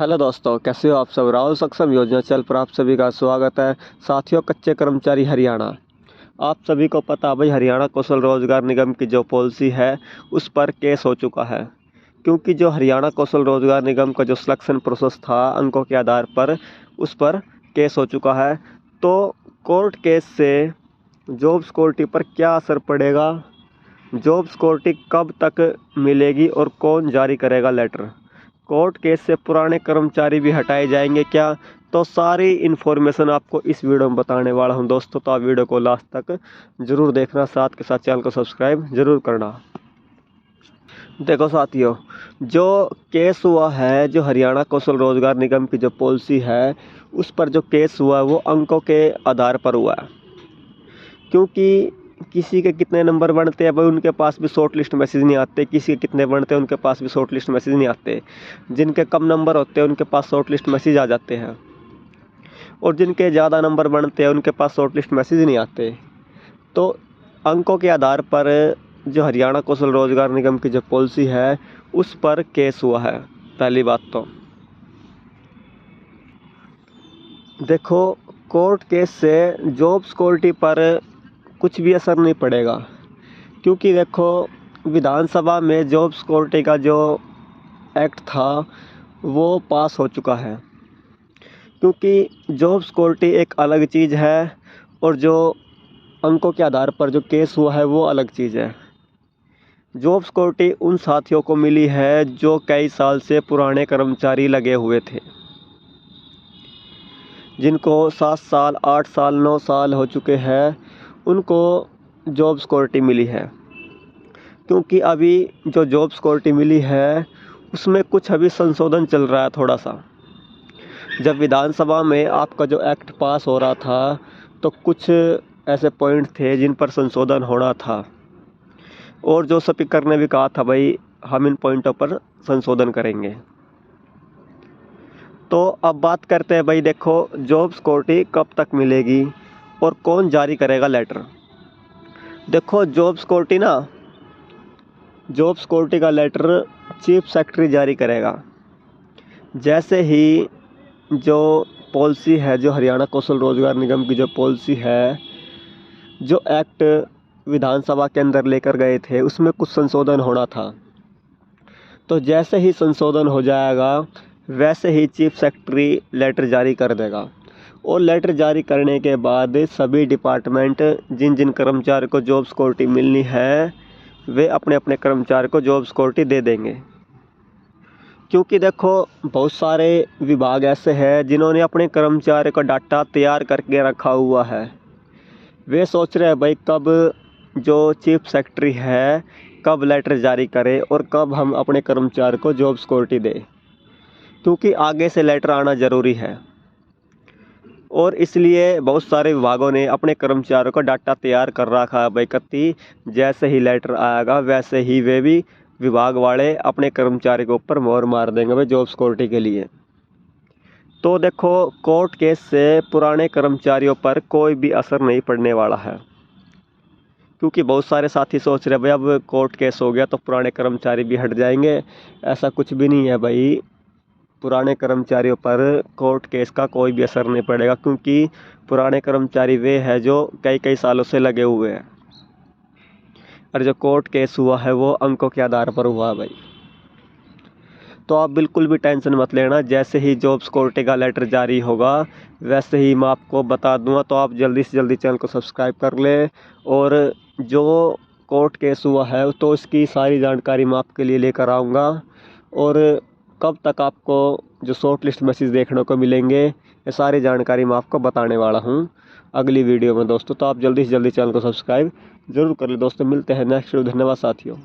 Hello दोस्तों, कैसे हो आप सब। राहुल सक्षम योजना चैनल पर आप सभी का स्वागत है। साथियों, कच्चे कर्मचारी हरियाणा, आप सभी को पता भाई, हरियाणा कौशल रोजगार निगम की जो पॉलिसी है उस पर केस हो चुका है। क्योंकि जो हरियाणा कौशल रोजगार निगम का जो सिलेक्शन प्रोसेस था अंकों के आधार पर, उस पर केस हो चुका है। तो कोर्ट केस से जॉब सिक्योरिटी पर क्या असर पड़ेगा, जॉब सिक्योरिटी कब तक मिलेगी और कौन जारी करेगा लेटर, कोर्ट केस से पुराने कर्मचारी भी हटाए जाएंगे क्या, तो सारी इन्फॉर्मेशन आपको इस वीडियो में बताने वाला हूं दोस्तों। तो आप वीडियो को लास्ट तक जरूर देखना, साथ के साथ चैनल को सब्सक्राइब जरूर करना। देखो साथियों, जो केस हुआ है, जो हरियाणा कौशल रोजगार निगम की जो पॉलिसी है उस पर जो केस हुआ है वो अंकों के आधार पर हुआ है। क्योंकि किसी के कितने नंबर बनते हैं भाई, उनके पास भी शॉर्ट लिस्ट मैसेज नहीं आते, किसी के कितने बनते हैं उनके पास भी शॉर्ट लिस्ट मैसेज नहीं आते। जिनके कम नंबर होते हैं उनके पास शॉर्ट लिस्ट मैसेज आ जाते हैं, और जिनके ज़्यादा नंबर बनते हैं उनके पास शॉर्ट लिस्ट मैसेज नहीं आते। तो अंकों के आधार पर जो हरियाणा कौशल रोजगार निगम की जो पॉलिसी है उस पर केस हुआ है। पहली बात तो देखो, कोर्ट केस से जॉब सिक्योरिटी पर कुछ भी असर नहीं पड़ेगा। क्योंकि देखो, विधानसभा में जॉब सिक्योरिटी का जो एक्ट था वो पास हो चुका है। क्योंकि जॉब सिक्योरिटी एक अलग चीज़ है और जो अंकों के आधार पर जो केस हुआ है वो अलग चीज़ है। जॉब सिक्योरिटी उन साथियों को मिली है जो कई साल से पुराने कर्मचारी लगे हुए थे, जिनको 7 साल 8 साल 9 साल हो चुके हैं, उनको जॉब सिक्योरिटी मिली है। क्योंकि अभी जो जॉब सिक्योरिटी मिली है उसमें कुछ अभी संशोधन चल रहा है थोड़ा सा। जब विधानसभा में आपका जो एक्ट पास हो रहा था तो कुछ ऐसे पॉइंट थे जिन पर संशोधन होना था, और जो स्पीकर ने भी कहा था भाई हम इन पॉइंटों पर संशोधन करेंगे। तो अब बात करते हैं भाई, देखो जॉब सिक्योरिटी कब तक मिलेगी और कौन जारी करेगा लेटर। देखो, जॉब सिक्योरिटी का लेटर चीफ सेक्रेटरी जारी करेगा। जैसे ही जो पॉलिसी है, जो हरियाणा कौशल रोजगार निगम की जो पॉलिसी है, जो एक्ट विधानसभा के अंदर लेकर गए थे उसमें कुछ संशोधन होना था। तो जैसे ही संशोधन हो जाएगा वैसे ही चीफ सेक्रेटरी लेटर जारी कर देगा, और लेटर जारी करने के बाद सभी डिपार्टमेंट जिन जिन कर्मचारी को जॉब सिक्योरिटी मिलनी है वे अपने अपने कर्मचारी को जॉब सिक्योरिटी दे देंगे। क्योंकि देखो, बहुत सारे विभाग ऐसे हैं जिन्होंने अपने कर्मचारी का डाटा तैयार करके रखा हुआ है। वे सोच रहे हैं भाई कब जो चीफ सेक्रेटरी है कब लेटर जारी करे और कब हम अपने कर्मचारी को जॉब सिक्योरिटी दें, क्योंकि आगे से लेटर आना ज़रूरी है। और इसलिए बहुत सारे विभागों ने अपने कर्मचारियों का डाटा तैयार कर रखा है भाई, कत्ती जैसे ही लेटर आएगा वैसे ही वे भी विभाग वाले अपने कर्मचारी के ऊपर मोहर मार देंगे भाई जॉब सिक्योरिटी के लिए। तो देखो, कोर्ट केस से पुराने कर्मचारियों पर कोई भी असर नहीं पड़ने वाला है। क्योंकि बहुत सारे साथी सोच रहे भाई अब कोर्ट केस हो गया तो पुराने कर्मचारी भी हट जाएंगे। ऐसा कुछ भी नहीं है भाई, पुराने कर्मचारियों पर कोर्ट केस का कोई भी असर नहीं पड़ेगा। क्योंकि पुराने कर्मचारी वे हैं जो कई कई सालों से लगे हुए हैं, और जो कोर्ट केस हुआ है वो अंकों के आधार पर हुआ है भाई। तो आप बिल्कुल भी टेंशन मत लेना, जैसे ही जॉब सिक्योरिटी का लेटर जारी होगा वैसे ही मैं आपको बता दूंगा। तो आप जल्दी से जल्दी चैनल को सब्सक्राइब कर ले, और जो कोर्ट केस हुआ है तो इसकी सारी जानकारी मैं आपके लिए लेकर आऊँगा, और कब तक आपको जो शॉर्ट लिस्ट मैसेज देखने को मिलेंगे ये सारी जानकारी मैं आपको बताने वाला हूँ अगली वीडियो में दोस्तों। तो आप जल्दी से जल्दी चैनल को सब्सक्राइब जरूर कर ले दोस्तों। मिलते हैं नेक्स्ट वीडियो। धन्यवाद साथियों।